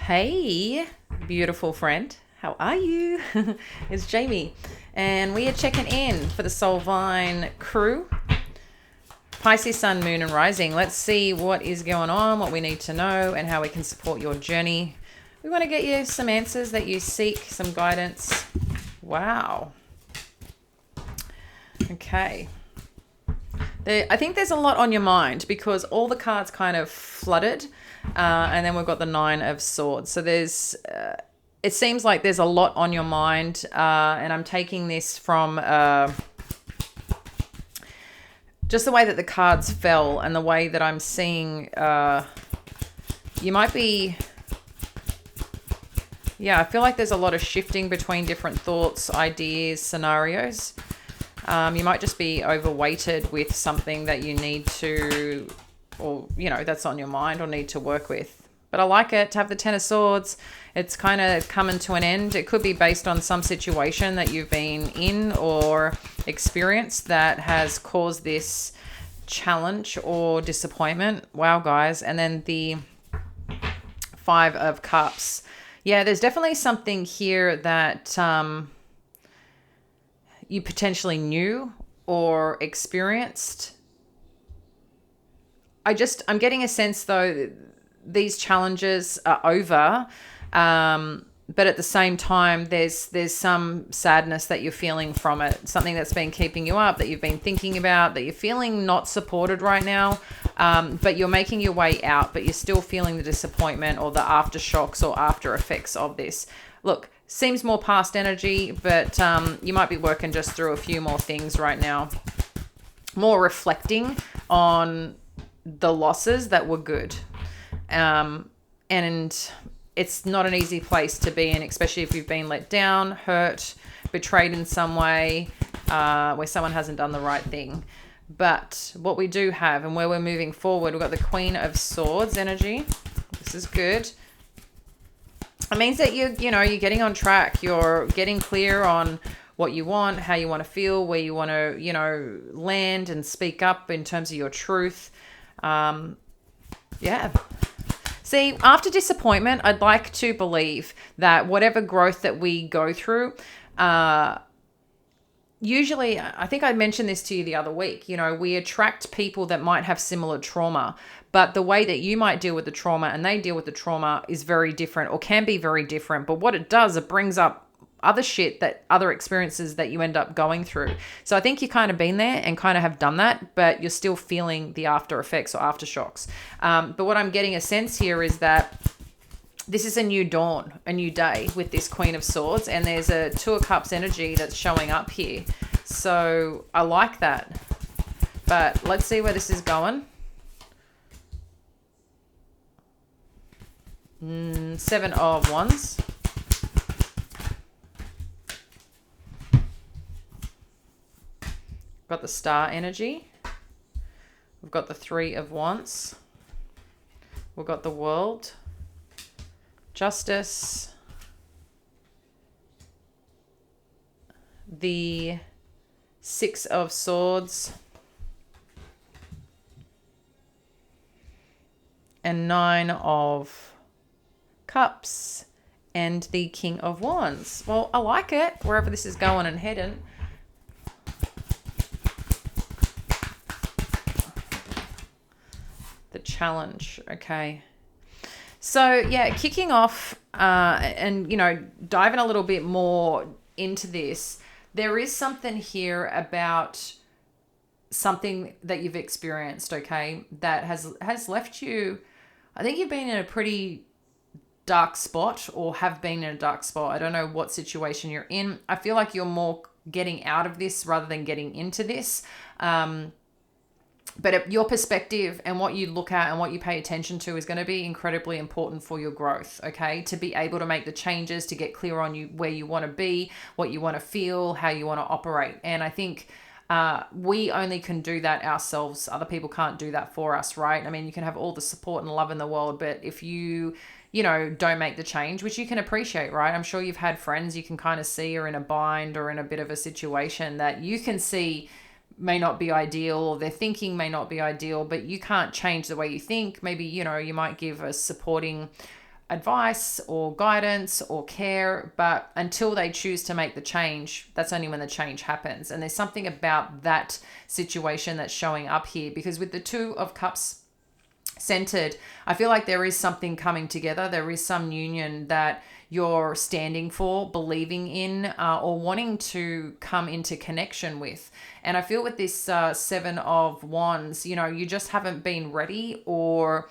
Hey, beautiful friend. How are you? It's Jamie, and we are checking in for the Soul Vine crew. Pisces, Sun, Moon, and Rising. Let's see what is going on, what we need to know, and how we can support your journey. We want to get you some answers that you seek, some guidance. Wow. Okay. I think there's a lot on your mind because all the cards kind of flooded, and then we've got the Nine of Swords. So it seems like there's a lot on your mind, and I'm taking this from just the way that the cards fell and the way that I'm seeing. You might be. Yeah, I feel like there's a lot of shifting between different thoughts, ideas, scenarios. You might just be overweighted with something that you need to, or, that's on your mind or need to work with. But I like it to have the Ten of Swords. It's kind of coming to an end. It could be based on some situation that you've been in or experienced that has caused this challenge or disappointment. Wow, guys. And then the Five of Cups. Yeah, there's definitely something here that you potentially knew or experienced. I'm getting a sense though, these challenges are over. But at the same time, there's some sadness that you're feeling from it. Something that's been keeping you up, that you've been thinking about, that you're feeling not supported right now. But you're making your way out, but you're still feeling the disappointment or the aftershocks or after effects of this. Look, seems more past energy, but you might be working just through a few more things right now. More reflecting on the losses that were good. And it's not an easy place to be in, especially if you've been let down, hurt, betrayed in some way, where someone hasn't done the right thing. But what we do have, and where we're moving forward, we've got the Queen of Swords energy. This is good. It means that you're getting on track. You're getting clear on what you want, how you want to feel, where you want to, land and speak up in terms of your truth. Yeah. See, after disappointment, I'd like to believe that whatever growth that we go through, usually, I think I mentioned this to you the other week, we attract people that might have similar trauma, but the way that you might deal with the trauma and they deal with the trauma is very different or can be very different. But what it does, it brings up other shit, that other experiences that you end up going through. So I think you kind of been there and kind of have done that, but you're still feeling the after effects or aftershocks. But what I'm getting a sense here is that this is a new dawn, a new day with this Queen of Swords, and there's a Two of Cups energy that's showing up here. So I like that. But let's see where this is going. Seven of Wands. Got the Star energy. We've got the Three of Wands. We've got the World. Justice. The Six of Swords. And Nine of Cups. And the King of Wands. Well, I like it, wherever this is going and heading. The challenge. Okay. So, yeah, kicking off and, diving a little bit more into this, there is something here about something that you've experienced, okay, that has left you. I think you've been in a pretty dark spot or have been in a dark spot. I don't know what situation you're in. I feel like you're more getting out of this rather than getting into this. But your perspective and what you look at and what you pay attention to is going to be incredibly important for your growth, okay? To be able to make the changes, to get clear on where you want to be, what you want to feel, how you want to operate. And I think we only can do that ourselves. Other people can't do that for us, right? I mean, you can have all the support and love in the world, but if you don't make the change, which you can appreciate, right? I'm sure you've had friends you can kind of see are in a bind or in a bit of a situation that you can see may not be ideal, or their thinking may not be ideal, but you can't change the way you think. Maybe, you might give a supporting advice or guidance or care, but until they choose to make the change, that's only when the change happens. And there's something about that situation that's showing up here, because with the Two of Cups centered, I feel like there is something coming together. There is some union that you're standing for, believing in, or wanting to come into connection with. And I feel with this Seven of Wands, you just haven't been ready, or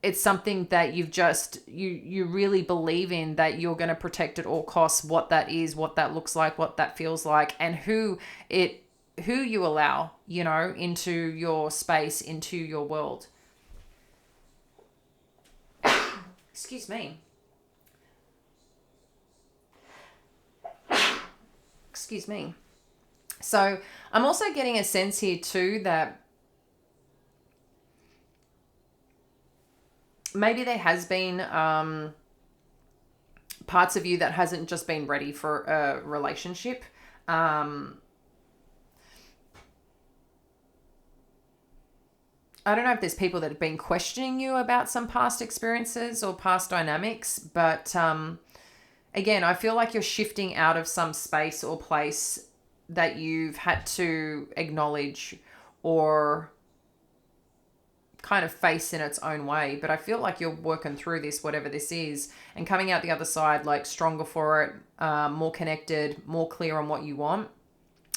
it's something that you really believe in, that you're going to protect at all costs, what that is, what that looks like, what that feels like, and who you allow, into your space, into your world. Excuse me. Excuse me. So I'm also getting a sense here too that maybe there has been parts of you that hasn't just been ready for a relationship. I don't know if there's people that have been questioning you about some past experiences or past dynamics, but again, I feel like you're shifting out of some space or place that you've had to acknowledge or kind of face in its own way. But I feel like you're working through this, whatever this is, and coming out the other side like stronger for it, more connected, more clear on what you want.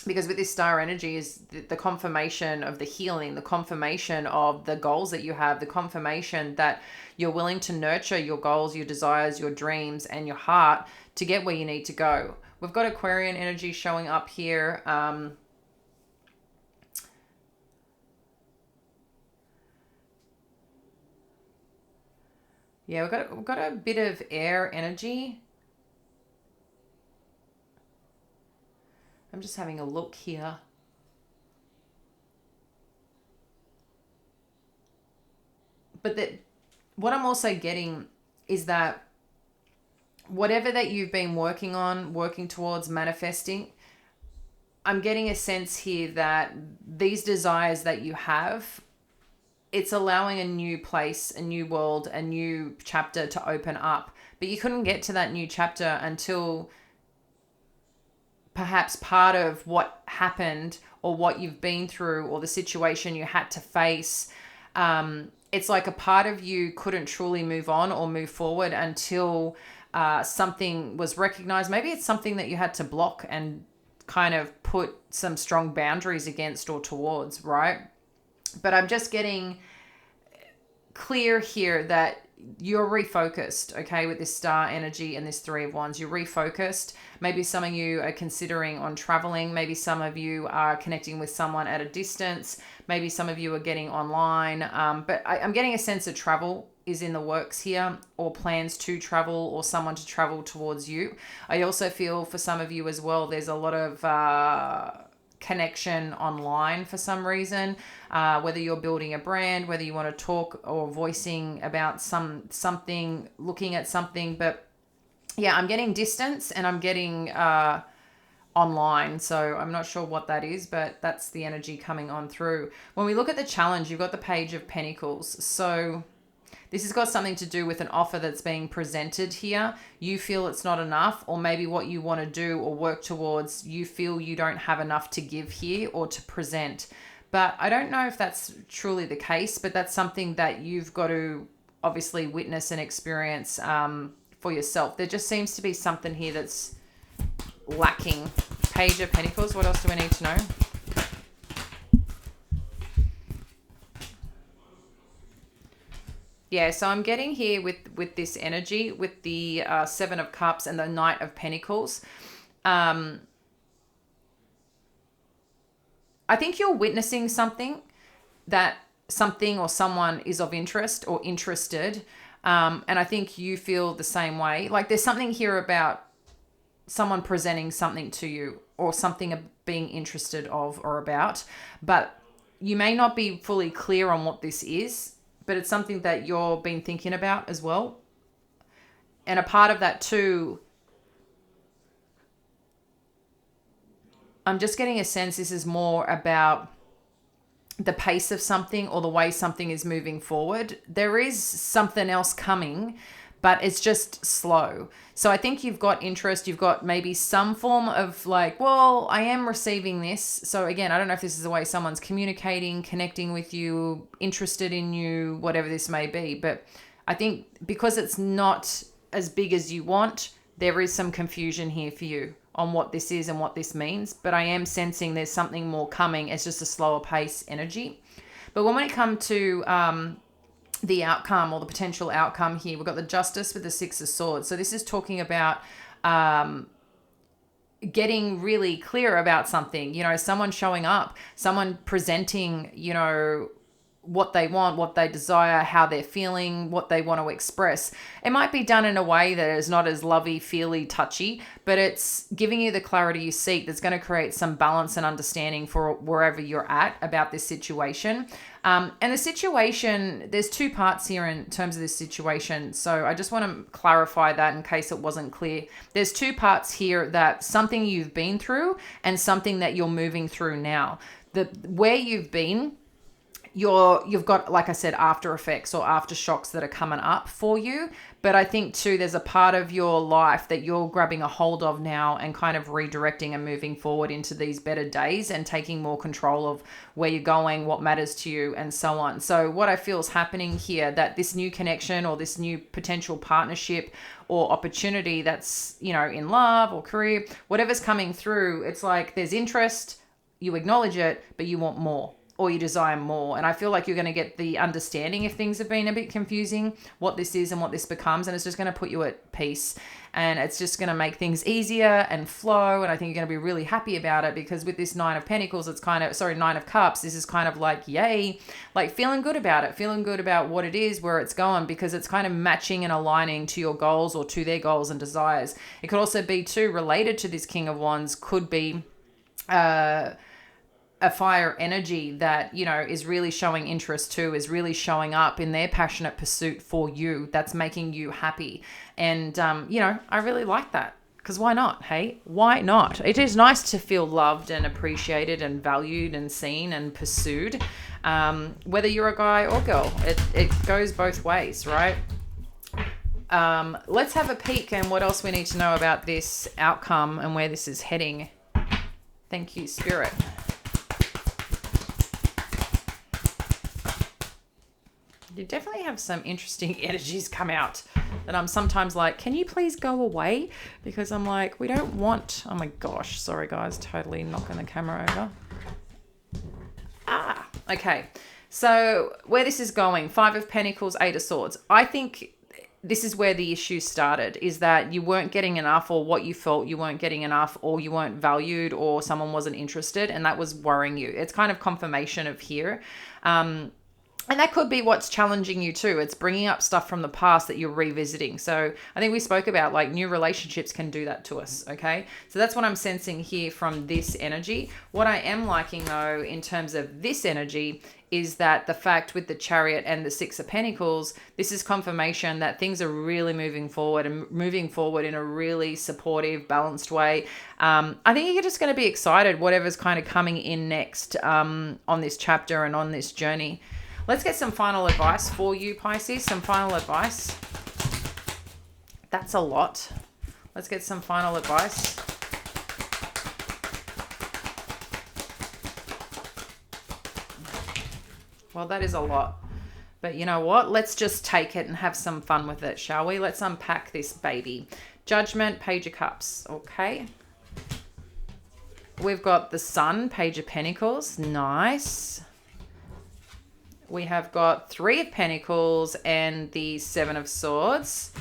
Because with this star energy is the confirmation of the healing, the confirmation of the goals that you have, the confirmation that you're willing to nurture your goals, your desires, your dreams, and your heart to get where you need to go. We've got Aquarian energy showing up here. Yeah, we've got a bit of air energy. I'm just having a look here. But what I'm also getting is that whatever that you've been working on, working towards, manifesting, I'm getting a sense here that these desires that you have, it's allowing a new place, a new world, a new chapter to open up. But you couldn't get to that new chapter until perhaps part of what happened or what you've been through or the situation you had to face. It's like a part of you couldn't truly move on or move forward until something was recognized. Maybe it's something that you had to block and kind of put some strong boundaries against or towards, right? But I'm just getting clear here that you're refocused, okay, with this star energy and this Three of Wands. You're refocused. Maybe some of you are considering on traveling. Maybe some of you are connecting with someone at a distance. Maybe some of you are getting online. But I'm getting a sense of travel is in the works here, or plans to travel, or someone to travel towards you. I also feel for some of you as well, there's a lot of connection online for some reason, whether you're building a brand, whether you want to talk or voicing about something, looking at something. But yeah, I'm getting distance and I'm getting online, so I'm not sure what that is, but that's the energy coming on through. When we look at the challenge, you've got the Page of Pentacles. So this has got something to do with an offer that's being presented here. You feel it's not enough, or maybe what you want to do or work towards, you feel you don't have enough to give here or to present. But I don't know if that's truly the case, but that's something that you've got to obviously witness and experience for yourself. There just seems to be something here that's lacking. Page of Pentacles, what else do we need to know? Yeah, so I'm getting here with this energy, with the Seven of Cups and the Knight of Pentacles. I think you're witnessing something, that something or someone is of interest or interested. And I think you feel the same way. Like there's something here about someone presenting something to you, or something being interested of or about. But you may not be fully clear on what this is, but it's something that you're been thinking about as well. And a part of that too, I'm just getting a sense this is more about the pace of something or the way something is moving forward. There is something else coming, but it's just slow. So I think you've got interest, you've got maybe some form of like, well, I am receiving this. So again, I don't know if this is the way someone's communicating, connecting with you, interested in you, whatever this may be. But I think because it's not as big as you want, there is some confusion here for you on what this is and what this means. But I am sensing there's something more coming. It's just a slower pace energy. But when we come to the outcome or the potential outcome here, we've got the Justice with the Six of Swords. So this is talking about getting really clear about something, someone showing up, someone presenting, what they want, what they desire, how they're feeling, what they want to express. It might be done in a way that is not as lovey, feely, touchy, but it's giving you the clarity you seek that's going to create some balance and understanding for wherever you're at about this situation. And the situation, there's two parts here in terms of this situation. So I just want to clarify that in case it wasn't clear. There's two parts here, that something you've been through and something that you're moving through now. Where you've been, you've got, like I said, after effects or aftershocks that are coming up for you. But I think too, there's a part of your life that you're grabbing a hold of now and kind of redirecting and moving forward into these better days and taking more control of where you're going, what matters to you, and so on. So what I feel is happening here, that this new connection or this new potential partnership or opportunity that's, in love or career, whatever's coming through, it's like there's interest, you acknowledge it, but you want more, or you desire more. And I feel like you're going to get the understanding, if things have been a bit confusing, what this is and what this becomes. And it's just going to put you at peace, and it's just going to make things easier and flow. And I think you're going to be really happy about it, because with this Nine of Cups, this is kind of like, yay, like feeling good about it, feeling good about what it is, where it's going, because it's kind of matching and aligning to your goals or to their goals and desires. It could also be too related to this King of Wands, could be, a fire energy that, is really showing interest too, is really showing up in their passionate pursuit for you. That's making you happy. And, I really like that, because why not? Hey, why not? It is nice to feel loved and appreciated and valued and seen and pursued. Whether you're a guy or girl, it goes both ways, right? Let's have a peek and what else we need to know about this outcome and where this is heading. Thank you, Spirit. You definitely have some interesting energies come out that I'm sometimes like, can you please go away? Because I'm like, we don't want, oh my gosh, sorry guys, totally knocking the camera over. Okay. So where this is going, Five of Pentacles, Eight of Swords. I think this is where the issue started, is that you weren't getting enough, or what you felt you weren't getting enough, or you weren't valued, or someone wasn't interested, and that was worrying you. It's kind of confirmation of here. And that could be what's challenging you too. It's bringing up stuff from the past that you're revisiting. So I think we spoke about, like, new relationships can do that to us, okay? So that's what I'm sensing here from this energy. What I am liking, though, in terms of this energy, is that the fact with the Chariot and the Six of Pentacles, this is confirmation that things are really moving forward, and moving forward in a really supportive, balanced way. I think you're just going to be excited, whatever's kind of coming in next on this chapter and on this journey. Let's get some final advice for you, Pisces. Some final advice. That's a lot. Let's get some final advice. Well, that is a lot. But you know what? Let's just take it and have some fun with it, shall we? Let's unpack this baby. Judgment, Page of Cups. Okay. We've got the Sun, Page of Pentacles. Nice. We have got Three of Pentacles and the Seven of Swords.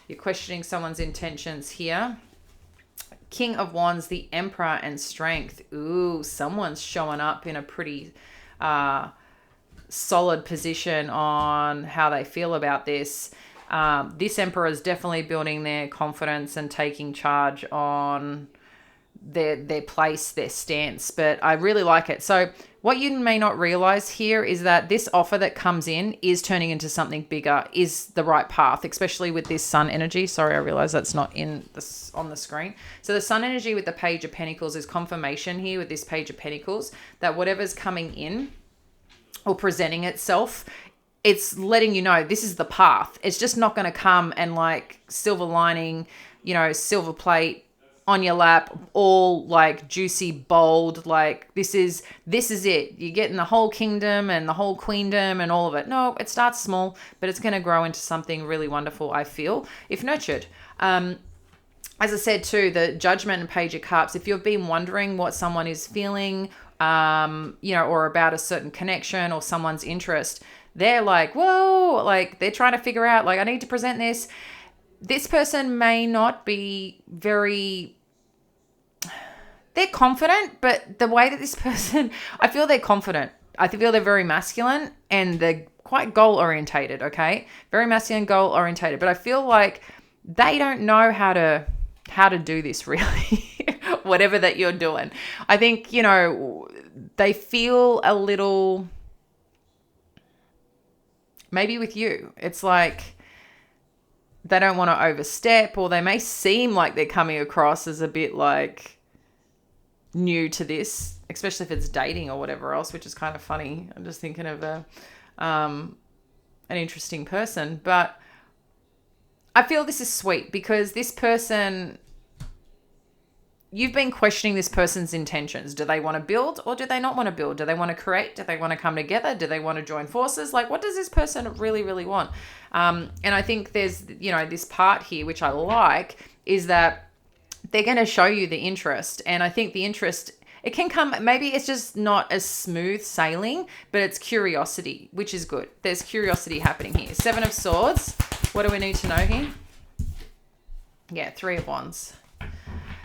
You're questioning someone's intentions here. King of Wands, the Emperor, and Strength. Ooh, someone's showing up in a pretty solid position on how they feel about this. This Emperor is definitely building their confidence and taking charge on their place, their stance. But I really like it. So what you may not realize here is that this offer that comes in is turning into something bigger, is the right path, especially with this Sun energy. Sorry, I realize that's not on the screen. So the Sun energy with the Page of Pentacles is confirmation here with this Page of Pentacles that whatever's coming in or presenting itself, it's letting you know this is the path. It's just not going to come and like silver lining, silver plate on your lap, all like juicy, bold, like this is it. You're getting the whole kingdom and the whole queendom and all of it. No, it starts small, but it's going to grow into something really wonderful, I feel, if nurtured. As I said too, the Judgment and Page of Cups, if you've been wondering what someone is feeling, or about a certain connection or someone's interest, they're like, whoa, like they're trying to figure out, like, I need to present this. This person may not be they're confident, but the way that this person, I feel they're confident. I feel they're very masculine and they're quite goal orientated, okay? Very masculine, goal orientated. But I feel like they don't know how to do this really, whatever that you're doing. I think, they feel a little, maybe with you, it's like they don't want to overstep, or they may seem like they're coming across as a bit like new to this, especially if it's dating or whatever else, which is kind of funny. I'm just thinking of an interesting person, but I feel this is sweet because this person, you've been questioning this person's intentions. Do they want to build or do they not want to build? Do they want to create? Do they want to come together? Do they want to join forces? Like, what does this person really, really want? And I think there's, this part here, which I like, is that they're going to show you the interest. And I think the interest, it can come, maybe it's just not as smooth sailing, but it's curiosity, which is good. There's curiosity happening here. 7 of Swords. What do we need to know here? Yeah, 3 of Wands.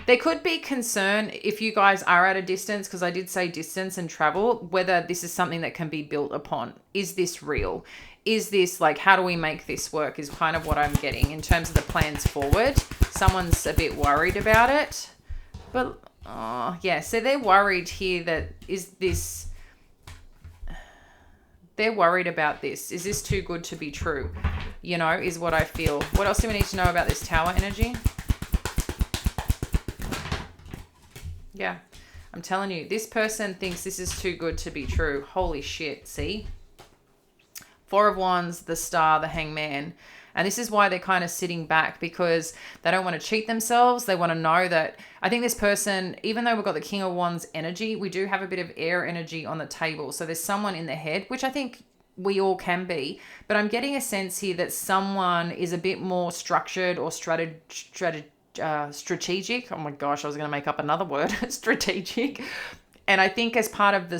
There could be concern if you guys are at a distance, because I did say distance and travel, whether this is something that can be built upon. Is this real? Is this like, how do we make this work is kind of what I'm getting in terms of the plans forward. Someone's a bit worried about it. But, so they're worried here that they're worried about this. Is this too good to be true? Is what I feel. What else do we need to know about this Tower energy? Yeah, I'm telling you, this person thinks this is too good to be true. Holy shit, see? 4 of Wands, the Star, the Hangman. And this is why they're kind of sitting back, because they don't want to cheat themselves. They want to know that, I think this person, even though we've got the King of Wands energy, we do have a bit of air energy on the table. So there's someone in their head, which I think we all can be. But I'm getting a sense here that someone is a bit more structured or strategic. Oh my gosh, I was going to make up another word. Strategic. And I think as part of the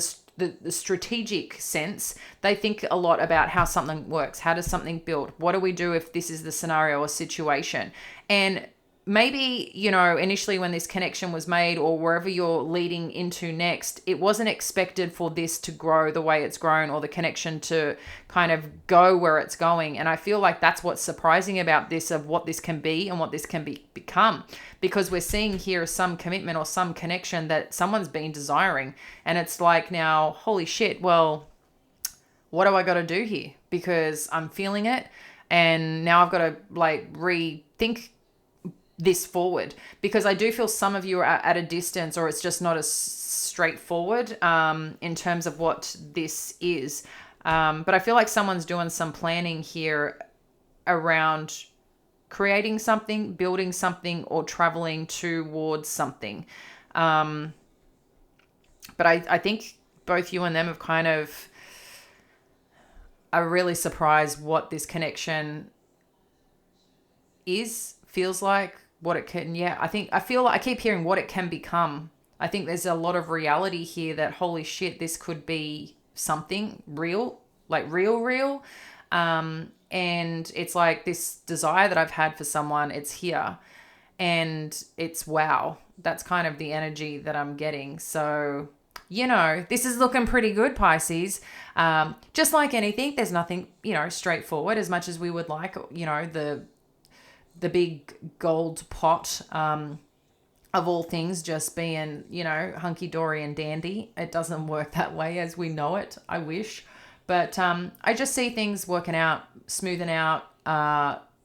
strategic sense, they think a lot about how something works. How does something build? What do we do if this is the scenario or situation? And maybe, initially when this connection was made, or wherever you're leading into next, it wasn't expected for this to grow the way it's grown, or the connection to kind of go where it's going. And I feel like that's what's surprising about this, of what this can be and what this can become, because we're seeing here some commitment or some connection that someone's been desiring. And it's like, now, holy shit, well, what do I got to do here? Because I'm feeling it. And now I've got to like rethink this forward, because I do feel some of you are at a distance, or it's just not as straightforward in terms of what this is. But I feel like someone's doing some planning here around creating something, building something, or traveling towards something. But I think both you and them have kind of are really surprised what this connection feels like, what it can, I keep hearing what it can become. I think there's a lot of reality here that, holy shit, this could be something real, like real. And it's like this desire that I've had for someone, it's here, and it's wow. That's kind of the energy that I'm getting. So, this is looking pretty good, Pisces. Just like anything, there's nothing, straightforward, as much as we would like, the big gold pot of all things just being, hunky-dory and dandy. It doesn't work that way as we know it. I wish. But I just see things working out, smoothing out,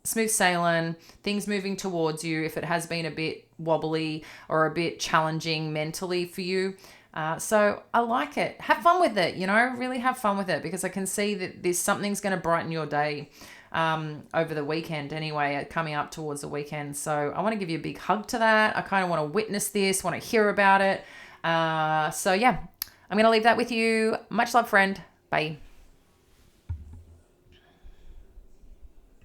smooth sailing, things moving towards you. If it has been a bit wobbly or a bit challenging mentally for you, So I like it. Have fun with it, really have fun with it, because I can see that there's something's going to brighten your day over the weekend anyway, coming up towards the weekend. So I want to give you a big hug to that. I kind of want to witness this, want to hear about it. So yeah, I'm going to leave that with you. Much love, friend. Bye.